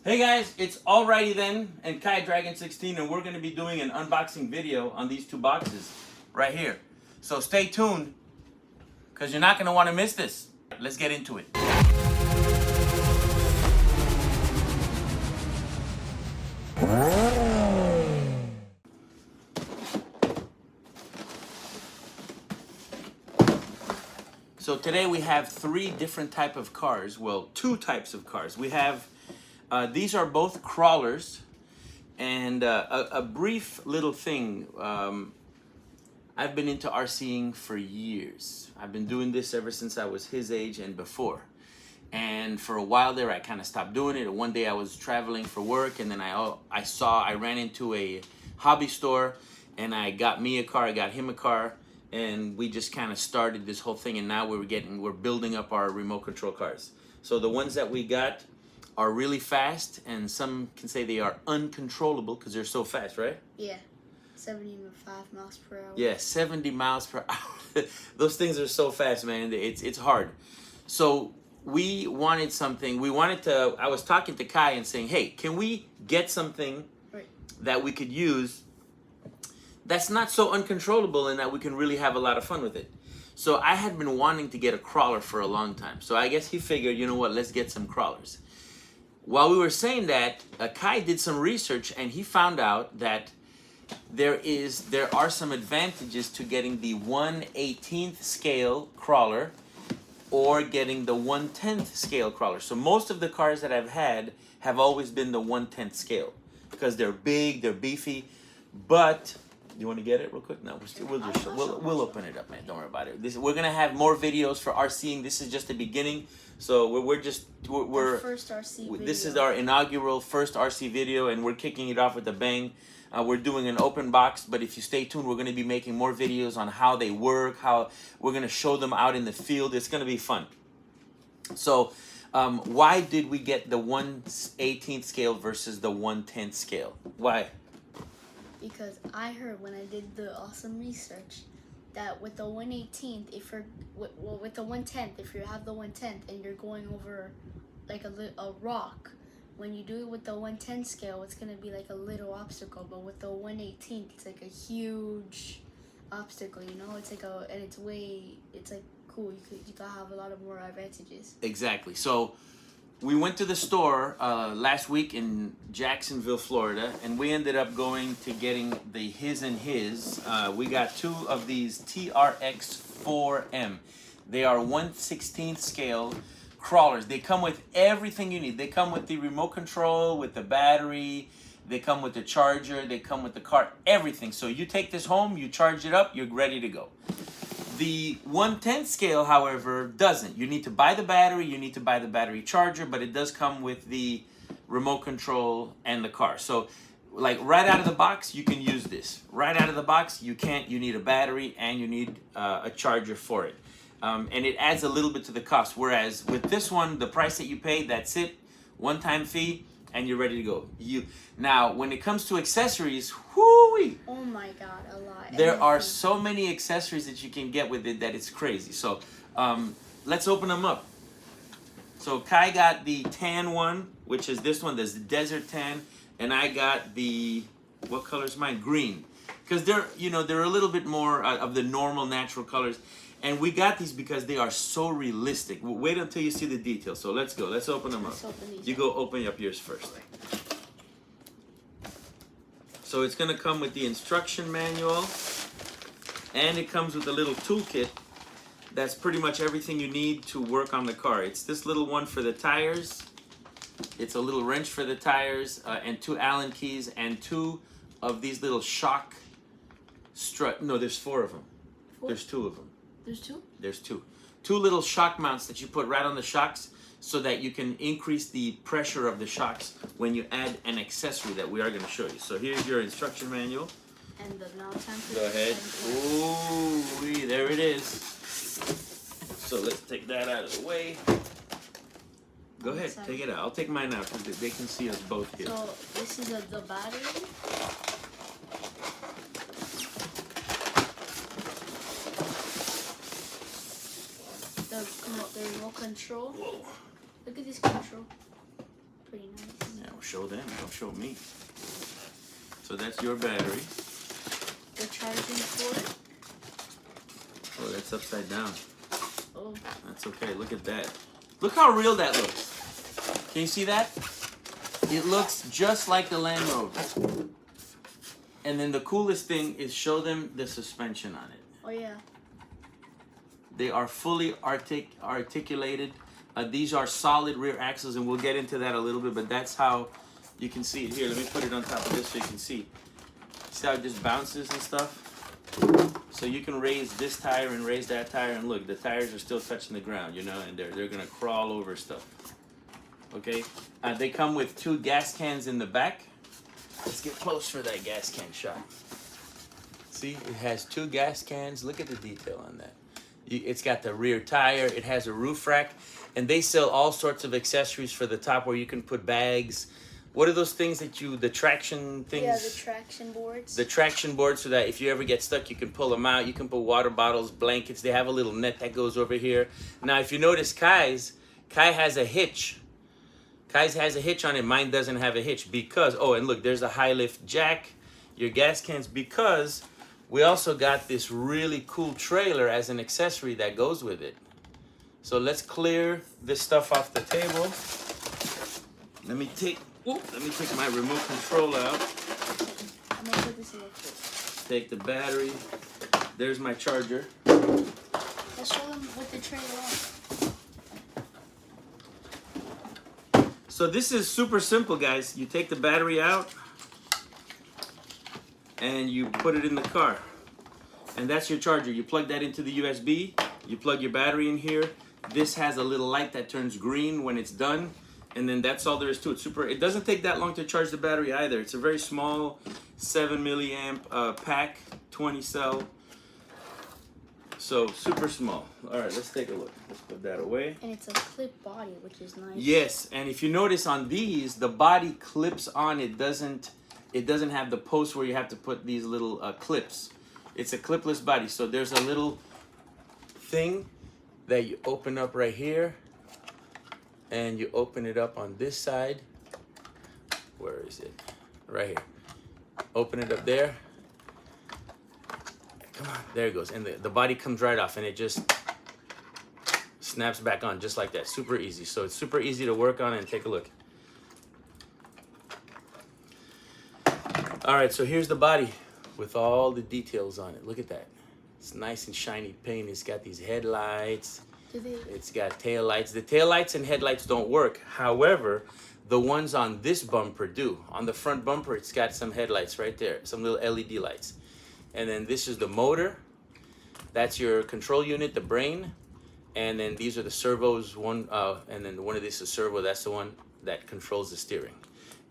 Hey guys, it's Alrighty Then and Kai Dragon 16, and we're going to be doing an unboxing video on these two boxes right here. So stay tuned because you're not going to want to miss this. Let's get into it. So today we have three different type of cars. Well, two types of cars. We have these are both crawlers, and a brief little thing. I've been into RCing for years. I've been doing this ever since I was his age and before. And for a while there, I kind of stopped doing it. And one day I was traveling for work, and then I ran into a hobby store, and I got me a car, I got him a car, and we just kind of started this whole thing. And now we're building up our remote control cars. So the ones that we got are really fast, and some can say they are uncontrollable because they're so fast, right? Yeah. 75 miles per hour. Yeah, 70 miles per hour. Those things are so fast, man. It's hard. So we wanted something. I was talking to Kai and saying, hey, can we get something that we could use that's not so uncontrollable and that we can really have a lot of fun with it? So I had been wanting to get a crawler for a long time. So I guess he figured, you know what, let's get some crawlers. While we were saying that, Kai did some research and he found out that there are some advantages to getting the 1/18th scale crawler or getting the 1/10th scale crawler. So most of the cars that I've had have always been the 1/10th scale because they're big, they're beefy. But you want to get it real quick? No, we'll open it up, man. Don't worry about it. We're gonna have more videos for RCing. This is just the beginning. So we're first RC video. This is our inaugural first RC video, and we're kicking it off with a bang. We're doing an open box, but if you stay tuned, we're going to be making more videos on how they work, how we're going to show them out in the field. It's going to be fun. So why did we get the 1/18th scale versus the 1/10th scale? Why? Because I heard when I did the awesome research that with the 1/18th, with the 1/10th, if you have the 1/10th and you're going over like a rock, when you do it with the 1/10 scale, it's gonna be like a little obstacle, but with the 1/18th, it's like a huge obstacle. You know, it's like it's like cool. You can have a lot of more advantages. Exactly. So we went to the store last week in Jacksonville, Florida, and we ended up going to getting the his. We got two of these TRX4M. They are 1/16th scale crawlers. They come with everything you need. They come with the remote control, with the battery, they come with the charger, they come with the car, everything. So you take this home, you charge it up, you're ready to go. The 1/10 scale, however, doesn't. You need to buy the battery, you need to buy the battery charger, but it does come with the remote control and the car. So like right out of the box, you can use this. Right out of the box, you can't. You need a battery and you need a charger for it. And it adds a little bit to the cost. Whereas with this one, the price that you pay, that's it, one-time fee, and you're ready to go. Now, when it comes to accessories, whoo-wee! Oh my God, a lot. There are so many accessories that you can get with it that it's crazy. So let's open them up. So Kai got the tan one, which is this one. There's the desert tan, and I got the, what color is mine? Green, because they're a little bit more of the normal natural colors. And we got these because they are so realistic. Wait until you see the details. So let's go. Let's open them up. You go open up yours first. So it's going to come with the instruction manual. And it comes with a little toolkit. That's pretty much everything you need to work on the car. It's this little one for the tires. It's a little wrench for the tires. And 2 Allen keys. And 2 of these little shock strut. No, there's 4 of them. 4? There's 2 of them. There's 2? There's 2. 2 little shock mounts that you put right on the shocks so that you can increase the pressure of the shocks when you add an accessory that we are going to show you. So here's your instruction manual. And the now time for Go ahead. Ooh, there it is. So let's take that out of the way. Go ahead, take it out. I'll take mine out because they can see us both here. So this is the battery. The remote control. Whoa. Look at this control. Pretty nice. Yeah, show them, don't show me. So that's your battery. The charging cord. Oh, that's upside down. Oh. That's okay, look at that. Look how real that looks. Can you see that? It looks just like the Land Rover. And then the coolest thing is show them the suspension on it. Oh yeah. They are fully articulated. These are solid rear axles, and we'll get into that a little bit, but that's how you can see it here. Let me put it on top of this so you can see. See how it just bounces and stuff? So you can raise this tire and raise that tire, and look, the tires are still touching the ground, you know, and they're gonna crawl over stuff. Okay? They come with 2 gas cans in the back. Let's get close for that gas can shot. See, it has 2 gas cans. Look at the detail on that. It's got the rear tire. It has a roof rack. And they sell all sorts of accessories for the top where you can put bags. What are those things that the traction things? Yeah, the traction boards. The traction boards, so that if you ever get stuck, you can pull them out. You can put water bottles, blankets. They have a little net that goes over here. Now, if you notice Kai has a hitch. Kai's has a hitch on it. Mine doesn't have a hitch because, oh, and look, there's a high lift jack, your gas cans, because we also got this really cool trailer as an accessory that goes with it. So let's clear this stuff off the table. Let me take my remote control out. I'm gonna put this in real quick. Take the battery. There's my charger. Let's show them with the trailer on. So this is super simple, guys. You take the battery out and you put it in the car. And that's your charger. You plug that into the USB. You plug your battery in here. This has a little light that turns green when it's done. And then that's all there is to it. It doesn't take that long to charge the battery either. It's a very small 7 milliamp pack, 20 cell. So super small. All right, let's take a look. Let's put that away. And it's a clip body, which is nice. Yes, and if you notice on these, the body clips on. It doesn't have the post where you have to put these little clips. It's a clipless body. So there's a little thing that you open up right here, and you open it up on this side. Where is it? Right here. Open it up there. Come on, there it goes. And the body comes right off, and it just snaps back on just like that. Super easy. So it's super easy to work on, and take a look. All right, so here's the body with all the details on it. Look at that. It's nice and shiny paint. It's got these headlights. It's got tail lights. The tail lights and headlights don't work. However, the ones on this bumper do. On the front bumper, it's got some headlights right there, some little LED lights. And then this is the motor. That's your control unit, the brain. And then these are the servos. And then one of these is servo. That's the one that controls the steering.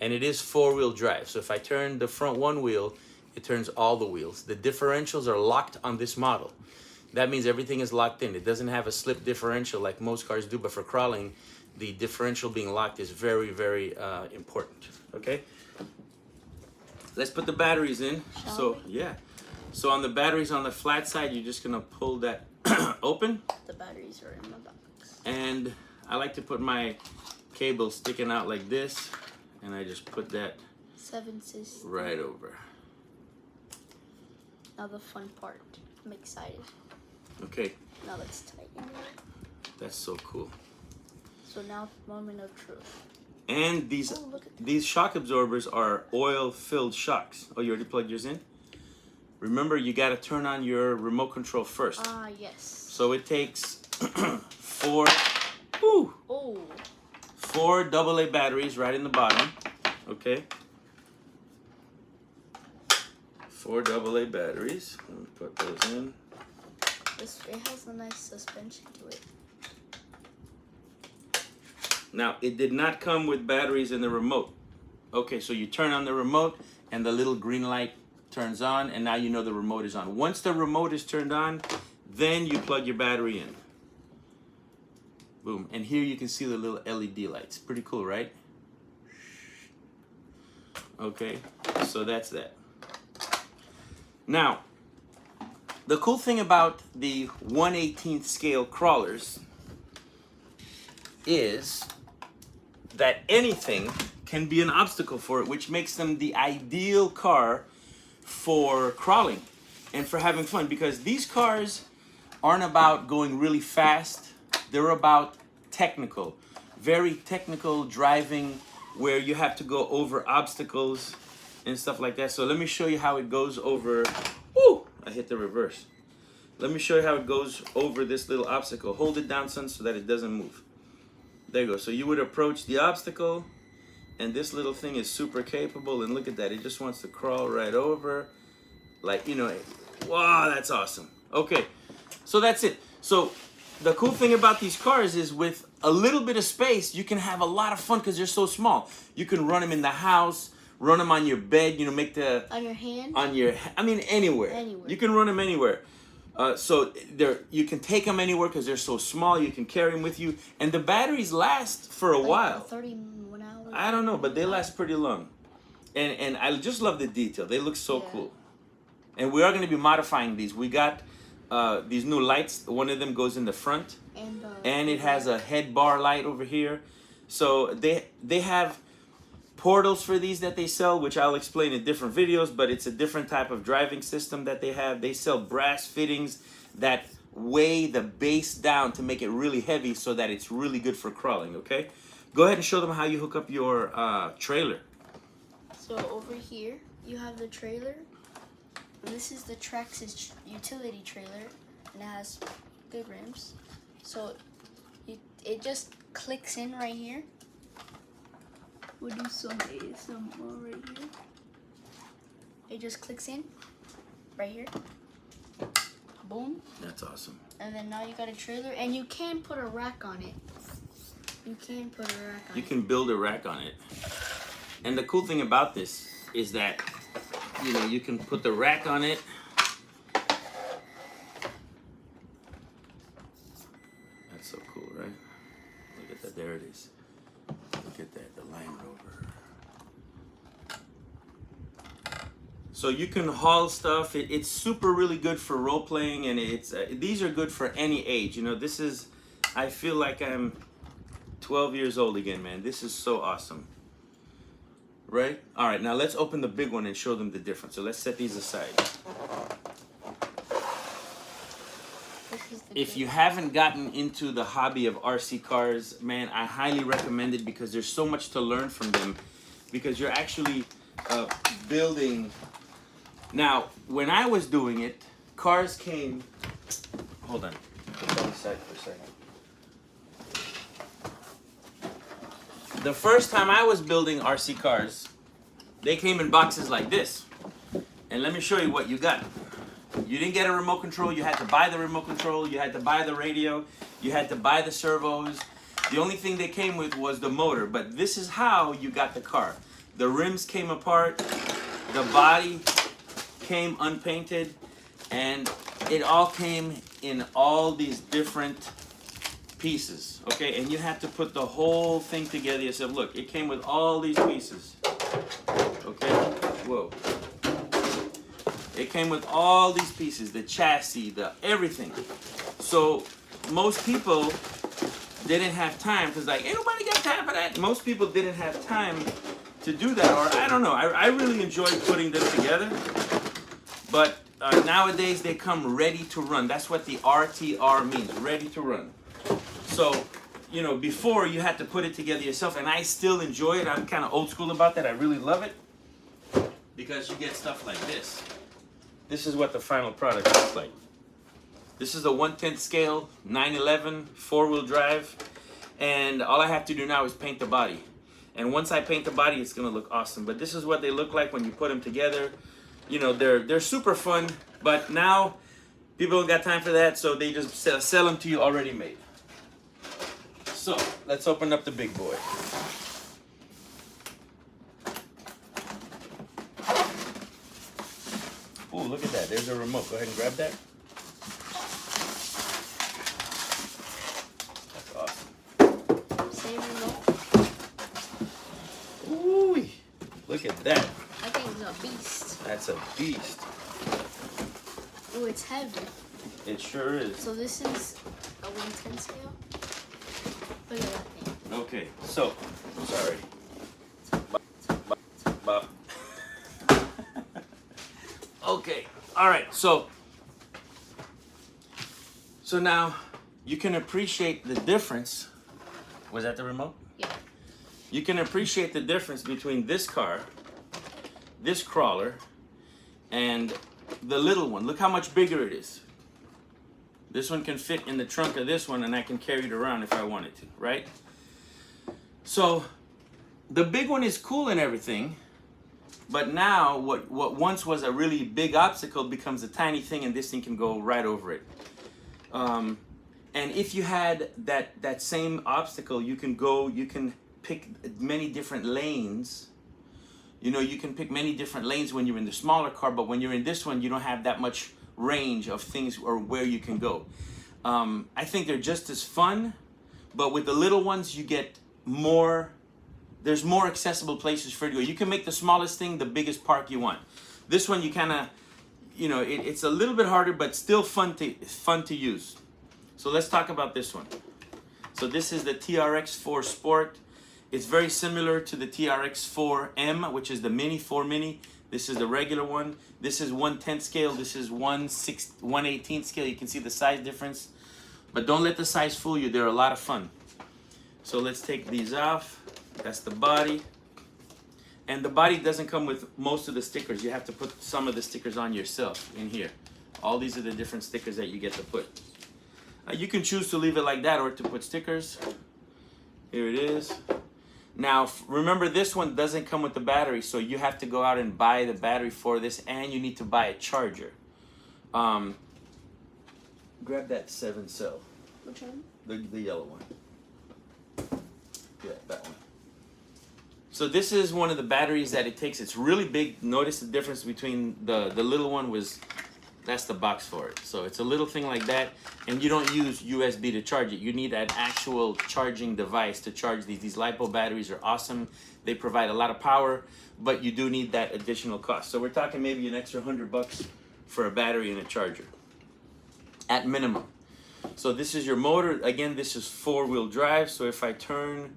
And it is 4-wheel drive. So if I turn the front one wheel, it turns all the wheels. The differentials are locked on this model. That means everything is locked in. It doesn't have a slip differential like most cars do, but for crawling, the differential being locked is very, very important. Okay? Let's put the batteries in. Yeah. So on the batteries on the flat side, you're just gonna pull that open. The batteries are in the box. And I like to put my cable sticking out like this, and I just put that 7 system. right over. Now the fun part. I'm excited. Okay. Now let's tighten it. That's so cool. So now, moment of truth. And these shock absorbers are oil-filled shocks. Oh, you already plugged yours in? Remember, you got to turn on your remote control first. Yes. So it takes 4 AA batteries right in the bottom. Okay. 4 AA batteries. Let me put those in. It has a nice suspension to it. Now, it did not come with batteries in the remote. Okay, so you turn on the remote, and the little green light turns on, and now you know the remote is on. Once the remote is turned on, then you plug your battery in. Boom. And here you can see the little LED lights. Pretty cool, right? Okay, so that's that. Now, the cool thing about the 1/18 scale crawlers is that anything can be an obstacle for it, which makes them the ideal car for crawling and for having fun, because these cars aren't about going really fast. They're about technical, very technical driving, where you have to go over obstacles and stuff like that. So let me show you how it goes over. Woo! I hit the reverse. Let me show you how it goes over this little obstacle. Hold it down, son, so that it doesn't move. There you go. So you would approach the obstacle, and this little thing is super capable, and look at that. It just wants to crawl right over. Like, you know, wow, that's awesome. Okay, so that's it. So the cool thing about these cars is with a little bit of space, you can have a lot of fun because they're so small. You can run them in the house, run them on your bed, you know, make the... On your hand? I mean, anywhere. Anywhere. You can run them anywhere. So you can take them anywhere because they're so small. You can carry them with you. And the batteries last for a while. 31 hours? I don't know, but they last pretty long. And I just love the detail. They look so cool. And we are going to be modifying these. We got these new lights. One of them goes in the front. And it has a head bar light over here. So they have portals for these that they sell, which I'll explain in different videos, but it's a different type of driving system that they have. They sell brass fittings that weigh the base down to make it really heavy so that it's really good for crawling, okay? Go ahead and show them how you hook up your trailer. So over here, you have the trailer. And this is the Traxxas utility trailer, and it has good rims. So it just clicks in right here. We'll do some ASMR right here. It just clicks in right here. Boom. That's awesome. And then now you got a trailer, and you can put a rack on it. You can put a rack on it. You can build a rack on it. And the cool thing about this is that, you know, you can put the rack on it. That's so cool, right? Look at that. There it is. Look at that, the Land Rover. So you can haul stuff. It's super really good for role playing, and it's these are good for any age. You know, this is, I feel like I'm 12 years old again, man. This is so awesome. Right? All right, now let's open the big one and show them the difference. So let's set these aside. If you haven't gotten into the hobby of RC cars, man, I highly recommend it because there's so much to learn from them, because you're actually building. Now, when I was doing it, cars came, hold on, put that aside for a second. The first time I was building RC cars, they came in boxes like this. And let me show you what you got. You didn't get a remote control. You had to buy the remote control. You had to buy the radio. You had to buy the servos. The only thing they came with was the motor. But this is how you got the car. The rims came apart. The body came unpainted. And it all came in all these different pieces. Okay? And you had to put the whole thing together yourself. Look, it came with all these pieces. Okay? Whoa. It came with all these pieces, the chassis, the everything. So most people didn't have time, because like, ain't nobody got time for that. Most people didn't have time to do that, or I don't know. I really enjoyed putting them together. But nowadays they come ready to run. That's what the RTR means, ready to run. So, you know, before you had to put it together yourself, and I still enjoy it. I'm kind of old school about that. I really love it, because you get stuff like this. This is what the final product looks like. This is a 1/10 scale, 911, 4-wheel drive. And all I have to do now is paint the body. And once I paint the body, it's gonna look awesome. But this is what they look like when you put them together. You know, they're super fun, but now people don't got time for that, so they just sell them to you already made. So, let's open up the big boy. Ooh, look at that. There's a remote. Go ahead and grab that. That's awesome. Same remote. Ooh, look at that. I think it's a beast. That's a beast. Oh, it's heavy. It sure is. So this is a 1/10 scale. Look at that thing. Okay, so, sorry. All right, so now you can appreciate the difference. Was that the remote? Yeah. You can appreciate the difference between this car, this crawler, and the little one. Look how much bigger it is. This one can fit in the trunk of this one, and I can carry it around if I wanted to, right? So the big one is cool and everything, but now what once was a really big obstacle becomes a tiny thing, and this thing can go right over it. And if you had that same obstacle, you can pick many different lanes. You know, you can pick many different lanes when you're in the smaller car, but when you're in this one, you don't have that much range of things or where you can go. I think they're just as fun, but with the little ones, you get more. There's more accessible places for you to go. You can make the smallest thing the biggest park you want. This one, you kind of, you know, it's a little bit harder, but still fun to use. So let's talk about this one. So this is the TRX4 Sport. It's very similar to the TRX4M, which is the Mini 4 Mini. This is the regular one. This is 1/10 scale. This is 1/18 scale. You can see the size difference. But don't let the size fool you. They're a lot of fun. So let's take these off. That's the body. And the body doesn't come with most of the stickers. You have to put some of the stickers on yourself in here. All these are the different stickers that you get to put. You can choose to leave it like that or to put stickers. Here it is. Now, remember, this one doesn't come with the battery, so you have to go out and buy the battery for this, and you need to buy a charger. Grab that 7 cell. Which one? The yellow one. Yeah, that one. So this is one of the batteries that it takes. It's really big. Notice the difference between the little one was, that's the box for it. So it's a little thing like that, and you don't use USB to charge it. You need an actual charging device to charge these. These LiPo batteries are awesome. They provide a lot of power, but you do need that additional cost. So we're talking maybe an extra $100 for a battery and a charger, at minimum. So this is your motor. Again, this is 4-wheel drive. So if I turn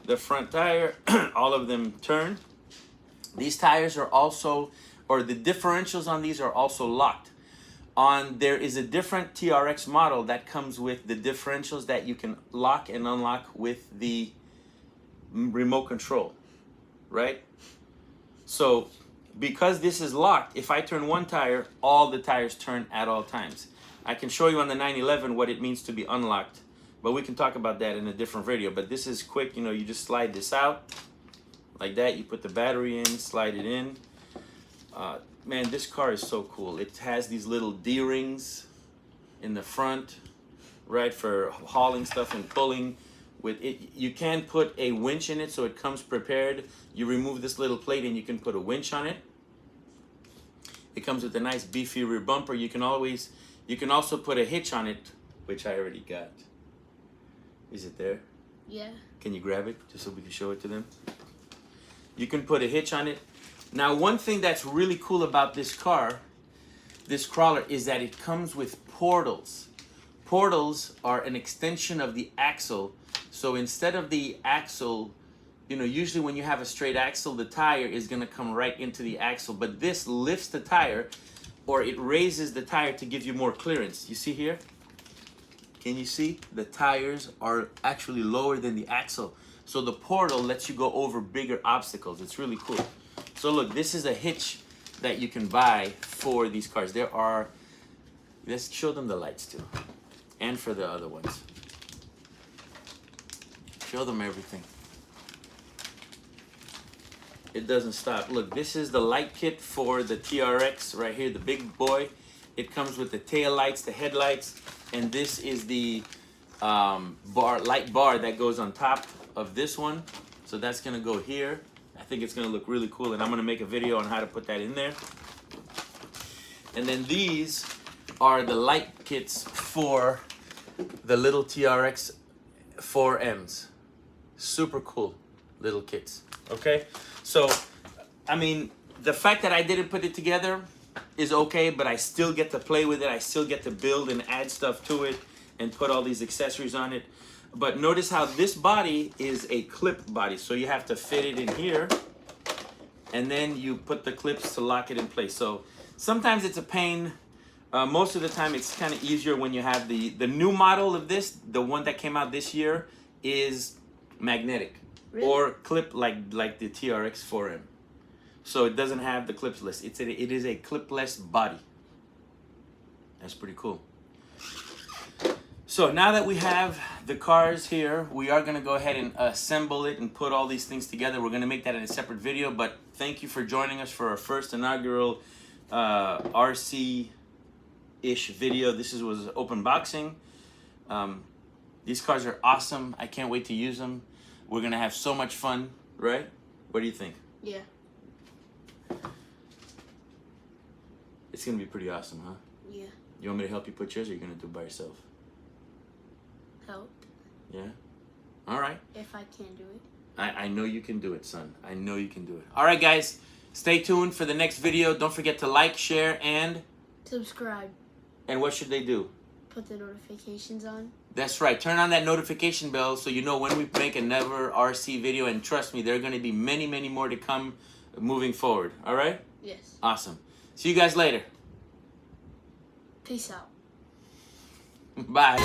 the front tire, all of them turn. These tires are also, or the differentials on these are also locked. There is a different TRX model that comes with the differentials that you can lock and unlock with the remote control, right? So because this is locked, if I turn one tire, all the tires turn at all times. I can show you on the 911 what it means to be unlocked, but we can talk about that in a different video. But this is quick, you know, you just slide this out like that. You put the battery in, slide it in. Man, this car is so cool. It has these little D-rings in the front, right, for hauling stuff and pulling. With it, you can put a winch in it, so it comes prepared. You remove this little plate and you can put a winch on it. It comes with a nice beefy rear bumper. You can also put a hitch on it, which I already got. Is it there? Yeah. Can you grab it just so we can show it to them? You can put a hitch on it. Now, one thing that's really cool about this car, this crawler, is that it comes with portals. Portals are an extension of the axle. So instead of the axle, you know, usually when you have a straight axle, the tire is going to come right into the axle. But this lifts the tire, or it raises the tire to give you more clearance. You see here? Can you see? The tires are actually lower than the axle. So the portal lets you go over bigger obstacles. It's really cool. So look, this is a hitch that you can buy for these cars. There are, let's show them the lights too. And for the other ones. Show them everything. It doesn't stop. Look, this is the light kit for the TRX right here, the big boy. It comes with the tail lights, the headlights, and this is the light bar that goes on top of this one. So that's gonna go here. I think it's gonna look really cool, and I'm gonna make a video on how to put that in there. And then these are the light kits for the little TRX4Ms. Super cool little kits, okay? So, I mean, the fact that I didn't put it together is okay, but I still get to play with it. I still get to build and add stuff to it and put all these accessories on it. But notice how this body is a clip body. So you have to fit it in here, and then you put the clips to lock it in place. So Sometimes it's a pain. Most of the time, it's kind of easier when you have the new model of this. The one that came out this year is magnetic. Really? Or clip like the TRX4M. So it doesn't have the clipless. It is a clipless body. That's pretty cool. So now that we have the cars here, we are gonna go ahead and assemble it and put all these things together. We're gonna make that in a separate video, but thank you for joining us for our first inaugural RC-ish video. This was open boxing. These cars are awesome. I can't wait to use them. We're gonna have so much fun, right? What do you think? Yeah. It's gonna be pretty awesome, huh? Yeah. You want me to help you put yours, or are you gonna do it by yourself? Help. Yeah? All right. If I can't do it. I know you can do it, son. I know you can do it. All right, guys. Stay tuned for the next video. Don't forget to like, share, and Subscribe. And what should they do? Put the notifications on. That's right. Turn on that notification bell so you know when we make another RC video. And trust me, there are going to be many, many more to come moving forward. All right? Yes. Awesome. See you guys later. Peace out. Bye.